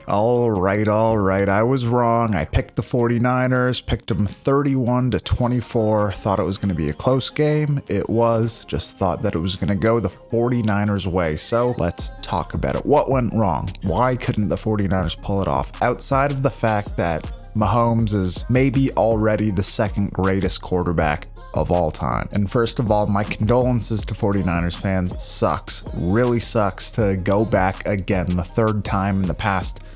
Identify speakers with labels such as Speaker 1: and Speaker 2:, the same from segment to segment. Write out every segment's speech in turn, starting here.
Speaker 1: All right. I was wrong. I picked the 49ers, picked them 31-24. Thought it was going to be a close game. It was. Just thought that it was going to go the 49ers' way. So let's talk about it. What went wrong? Why couldn't the 49ers pull it off? Outside of the fact that Mahomes is maybe already the second greatest quarterback of all time. And first of all, my condolences to 49ers fans. Sucks. Really sucks to go back again the third time in the past,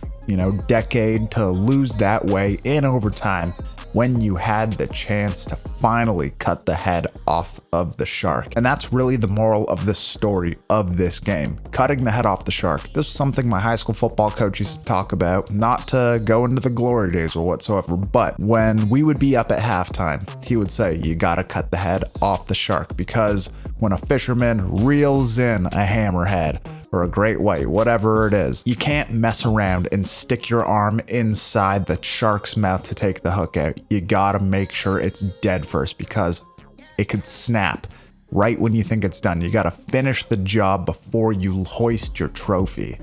Speaker 1: decade to lose that way in overtime when you had the chance to finally cut the head off of the shark. And that's really the moral of the story of this game. Cutting the head off the shark. This was something my high school football coach used to talk about, not to go into the glory days or whatsoever, but when we would be up at halftime, he would say, you gotta cut the head off the shark, because when a fisherman reels in a hammerhead, or a great white, whatever it is, you can't mess around and stick your arm inside the shark's mouth to take the hook out. You gotta make sure it's dead first, because it could snap right when you think it's done. You gotta finish the job before you hoist your trophy.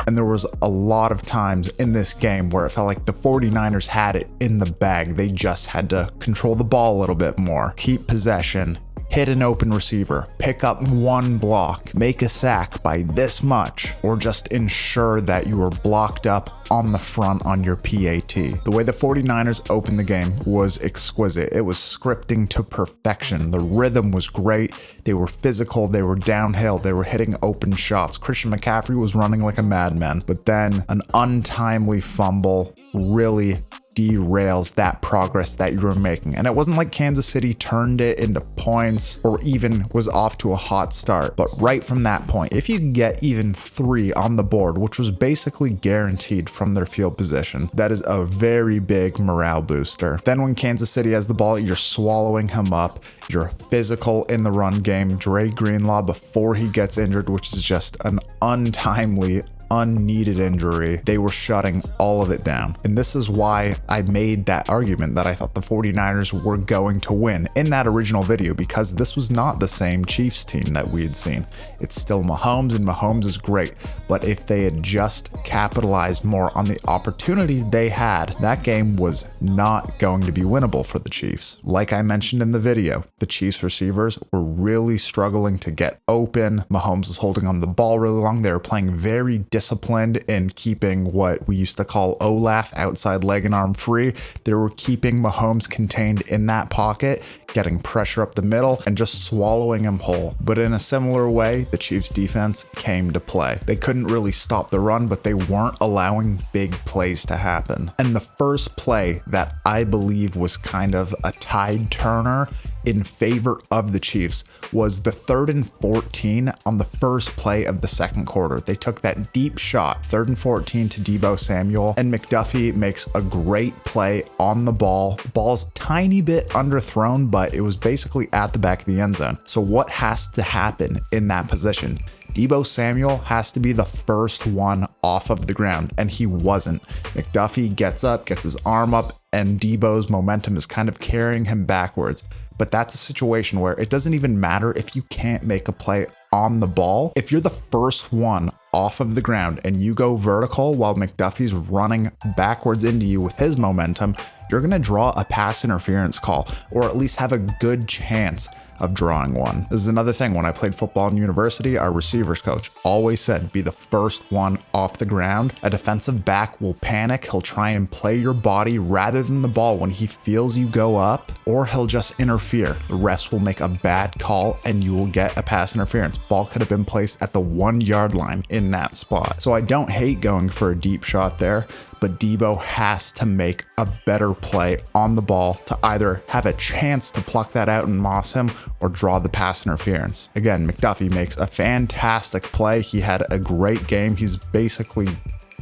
Speaker 1: And there was a lot of times in this game where it felt like the 49ers had it in the bag. They just had to control the ball a little bit more, keep possession, hit an open receiver, pick up one block, make a sack by this much, or just ensure that you were blocked up on the front on your PAT. The way the 49ers opened the game was exquisite. It was scripting to perfection. The rhythm was great. They were physical. They were downhill. They were hitting open shots. Christian McCaffrey was running like a madman, but then an untimely fumble really derails that progress that you were making. And it wasn't like Kansas City turned it into points or even was off to a hot start. But right from that point, if you could get even 3 on the board, which was basically guaranteed from their field position, that is a very big morale booster. Then when Kansas City has the ball, you're swallowing him up. You're physical in the run game. Dre Greenlaw, before he gets injured, which is just an untimely, unneeded injury, they were shutting all of it down. And this is why I made that argument that I thought the 49ers were going to win in that original video, because this was not the same Chiefs team that we had seen. It's still Mahomes, and Mahomes is great, but if they had just capitalized more on the opportunities they had, that game was not going to be winnable for the Chiefs. Like I mentioned in the video, the Chiefs receivers were really struggling to get open. Mahomes was holding on the ball really long. They were playing very disciplined in keeping what we used to call OLAF, outside leg and arm free. They were keeping Mahomes contained in that pocket, getting pressure up the middle, and just swallowing him whole. But in a similar way, the Chiefs defense came to play. They couldn't really stop the run, but they weren't allowing big plays to happen. And the first play that I believe was kind of a tide turner in favor of the Chiefs was the 3rd and 14 on the first play of the second quarter. They took that deep shot, 3rd and 14 to Deebo Samuel, and McDuffie makes a great play on the ball. Ball's tiny bit underthrown, but it was basically at the back of the end zone. So what has to happen in that position? Deebo Samuel has to be the first one off of the ground, and he wasn't. McDuffie gets up, gets his arm up, and Deebo's momentum is kind of carrying him backwards. But that's a situation where it doesn't even matter if you can't make a play on the ball. If you're the first one off of the ground and you go vertical while McDuffie's running backwards into you with his momentum, you're going to draw a pass interference call, or at least have a good chance of drawing one. This is another thing. When I played football in university, our receivers coach always said, be the first one off the ground. A defensive back will panic. He'll try and play your body rather than the ball when he feels you go up, or he'll just interfere. The refs will make a bad call and you will get a pass interference. Ball could have been placed at the 1-yard line in that spot. So I don't hate going for a deep shot there, but Deebo has to make a better play on the ball to either have a chance to pluck that out and moss him or draw the pass interference. Again, McDuffie makes a fantastic play. He had a great game. He's basically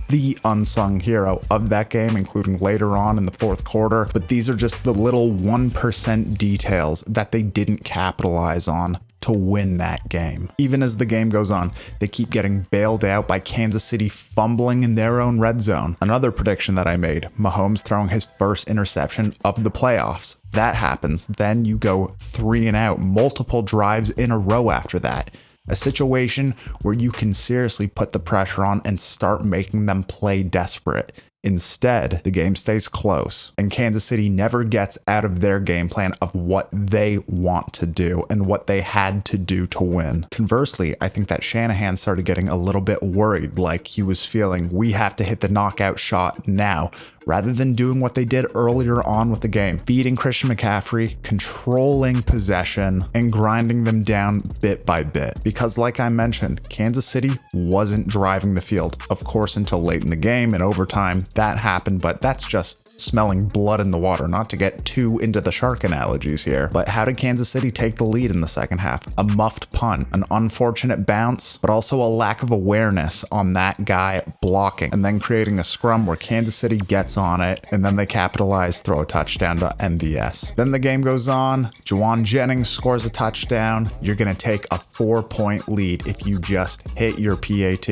Speaker 1: the unsung hero of that game, including later on in the fourth quarter. But these are just the little 1% details that they didn't capitalize on to win that game. Even as the game goes on, they keep getting bailed out by Kansas City fumbling in their own red zone. Another prediction that I made, Mahomes throwing his first interception of the playoffs. That happens. Then you go 3 and out, multiple drives in a row after that. A situation where you can seriously put the pressure on and start making them play desperate. Instead, the game stays close, and Kansas City never gets out of their game plan of what they want to do and what they had to do to win. Conversely, I think that Shanahan started getting a little bit worried, like he was feeling we have to hit the knockout shot now, rather than doing what they did earlier on with the game, feeding Christian McCaffrey, controlling possession, and grinding them down bit by bit. Because like I mentioned, Kansas City wasn't driving the field, of course, until late in the game and overtime. That happened, but that's just smelling blood in the water, not to get too into the shark analogies here. But how did Kansas City take the lead in the second half? A muffed punt, an unfortunate bounce, but also a lack of awareness on that guy blocking, and then creating a scrum where Kansas City gets on it, and then they capitalize, throw a touchdown to MVS. Then the game goes on, Juwan Jennings scores a touchdown. You're gonna take a 4-point lead if you just hit your PAT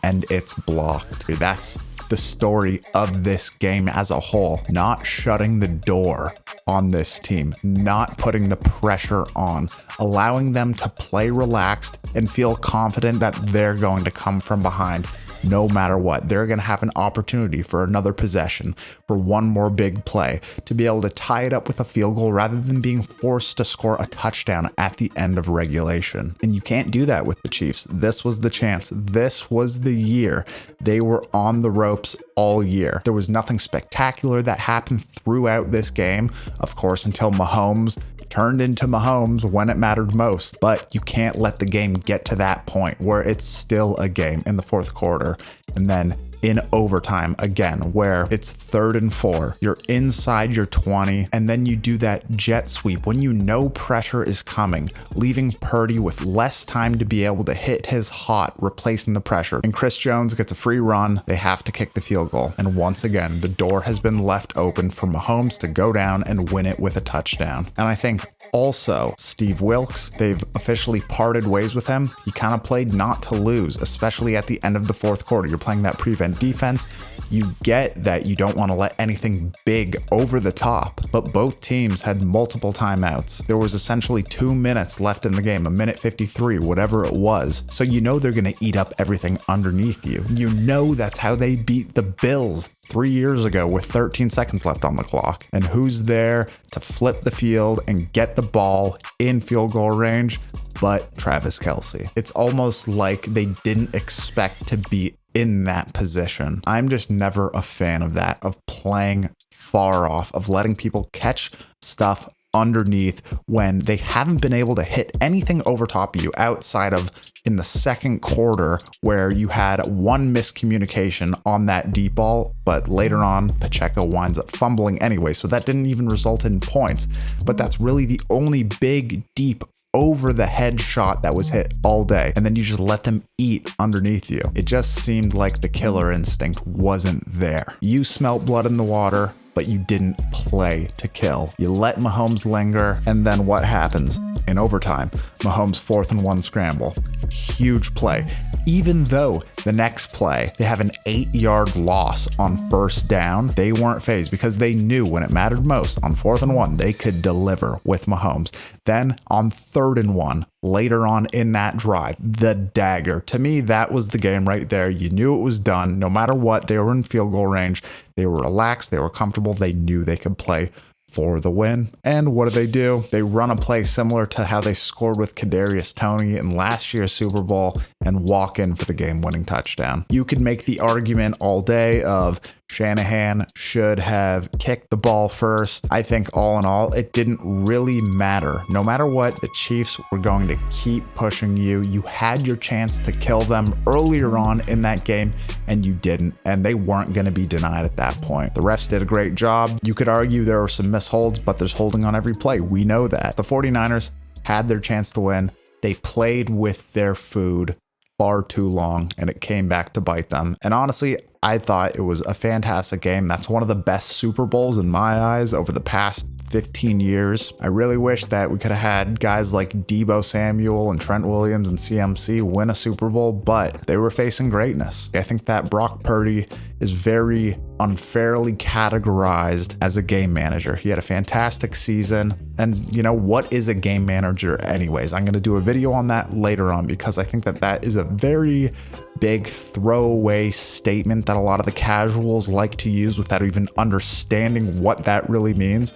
Speaker 1: and it's blocked. That's the story of this game as a whole. Not shutting the door on this team, not putting the pressure on, allowing them to play relaxed and feel confident that they're going to come from behind no matter what. They're going to have an opportunity for another possession, for one more big play, to be able to tie it up with a field goal rather than being forced to score a touchdown at the end of regulation. And you can't do that with the Chiefs. This was the chance. This was the year. They were on the ropes all year. There was nothing spectacular that happened throughout this game, of course, until Mahomes turned into Mahomes when it mattered most. But you can't let the game get to that point where it's still a game in the fourth quarter. And then in overtime again, where it's 3rd and 4, you're inside your 20, and then you do that jet sweep when you know pressure is coming, leaving Purdy with less time to be able to hit his hot, replacing the pressure. And Chris Jones gets a free run. They have to kick the field goal. And once again, the door has been left open for Mahomes to go down and win it with a touchdown. And I think also, Steve Wilks, they've officially parted ways with him. He kind of played not to lose, especially at the end of the fourth quarter. You're playing that prevent defense. You get that you don't want to let anything big over the top, but both teams had multiple timeouts. There was essentially 2 minutes left in the game, a minute 53, whatever it was. So you know they're going to eat up everything underneath you. You know that's how they beat the Bills 3 years ago with 13 seconds left on the clock. And who's there to flip the field and get the ball in field goal range but Travis Kelce? It's almost like they didn't expect to be in that position. I'm just never a fan of that, of playing far off, of letting people catch stuff underneath when they haven't been able to hit anything over top of you outside of in the second quarter where you had one miscommunication on that deep ball, but later on Pacheco winds up fumbling anyway, so that didn't even result in points. But that's really the only big deep over the head shot that was hit all day, and then you just let them eat underneath you. It just seemed like the killer instinct wasn't there. You smelt blood in the water, but you didn't play to kill. You let Mahomes linger, and then what happens? In overtime, Mahomes 4th and 1 scramble. Huge play. Even though the next play, they have an 8-yard loss on 1st down, they weren't fazed because they knew when it mattered most, on 4th and 1, they could deliver with Mahomes. Then on 3rd and 1, later on in that drive, the dagger. To me, that was the game right there. You knew it was done. No matter what, they were in field goal range. They were relaxed. They were comfortable. They knew they could play for the win. And what do? They run a play similar to how they scored with Kadarius Toney in last year's Super Bowl and walk in for the game-winning touchdown. You could make the argument all day of Shanahan should have kicked the ball first. I think all in all, it didn't really matter. No matter what, the Chiefs were going to keep pushing you. You had your chance to kill them earlier on in that game, and you didn't, and they weren't going to be denied at that point. The refs did a great job. You could argue there were some misholds, but there's holding on every play. We know that. The 49ers had their chance to win. They played with their food far too long, and it came back to bite them. And honestly, I thought it was a fantastic game. That's one of the best Super Bowls in my eyes over the past 15 years. I really wish that we could have had guys like Deebo Samuel and Trent Williams and CMC win a Super Bowl, but they were facing greatness. I think that Brock Purdy is very unfairly categorized as a game manager. He had a fantastic season. And you know, what is a game manager anyways? I'm going to do a video on that later on because I think that that is a very big throwaway statement that a lot of the casuals like to use without even understanding what that really means.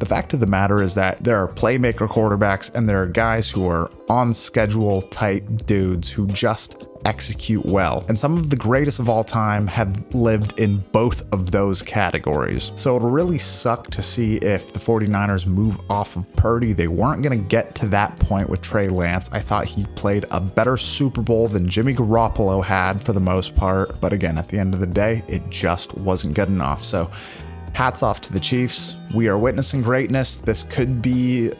Speaker 1: The fact of the matter is that there are playmaker quarterbacks and there are guys who are on schedule type dudes who just execute well. And some of the greatest of all time have lived in both of those categories. So it'll really suck to see if the 49ers move off of Purdy. They weren't going to get to that point with Trey Lance. I thought he played a better Super Bowl than Jimmy Garoppolo had for the most part. But again, at the end of the day, it just wasn't good enough. So hats off to the Chiefs. We are witnessing greatness. This could be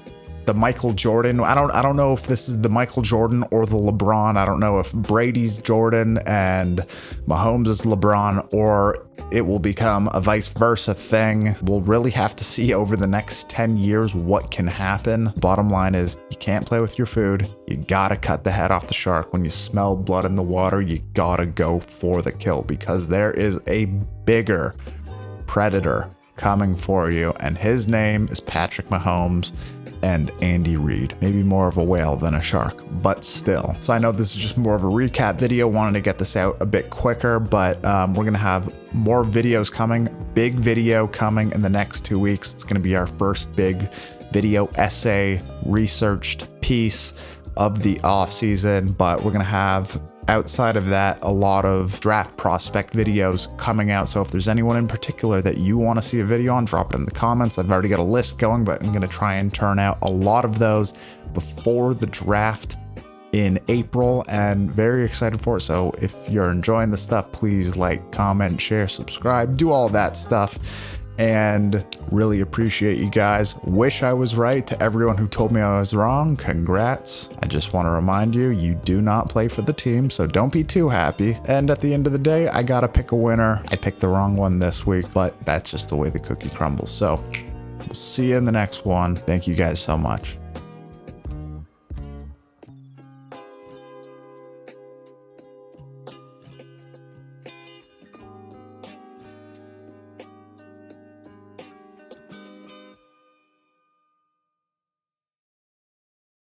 Speaker 1: the Michael Jordan. I don't know if this is the Michael Jordan or the LeBron. I don't know if Brady's Jordan and Mahomes is LeBron, or it will become a vice versa thing. We'll really have to see over the next 10 years what can happen. Bottom line is, you can't play with your food. You gotta cut the head off the shark. When you smell blood in the water, you gotta go for the kill because there is a bigger predator coming for you, and his name is Patrick Mahomes and Andy Reid. Maybe more of a whale than a shark, but still. So I know this is just more of a recap video, wanted to get this out a bit quicker, but we're gonna have more videos coming, big video coming in the next 2 weeks. It's gonna be our first big video essay researched piece of the off season, but we're gonna have, outside of that, a lot of draft prospect videos coming out. So if there's anyone in particular that you want to see a video on, drop it in the comments. I've already got a list going, but I'm going to try and turn out a lot of those before the draft in April, and very excited for it. So if you're enjoying the stuff, please like, comment, share, subscribe, do all that stuff. And really appreciate you guys. Wish I was right. To everyone who told me I was wrong, congrats. I just want to remind you, you do not play for the team, so don't be too happy. And at the end of the day, I gotta pick a winner. I picked the wrong one this week, but that's just the way the cookie crumbles. So we'll see you in the next one. Thank you guys so much.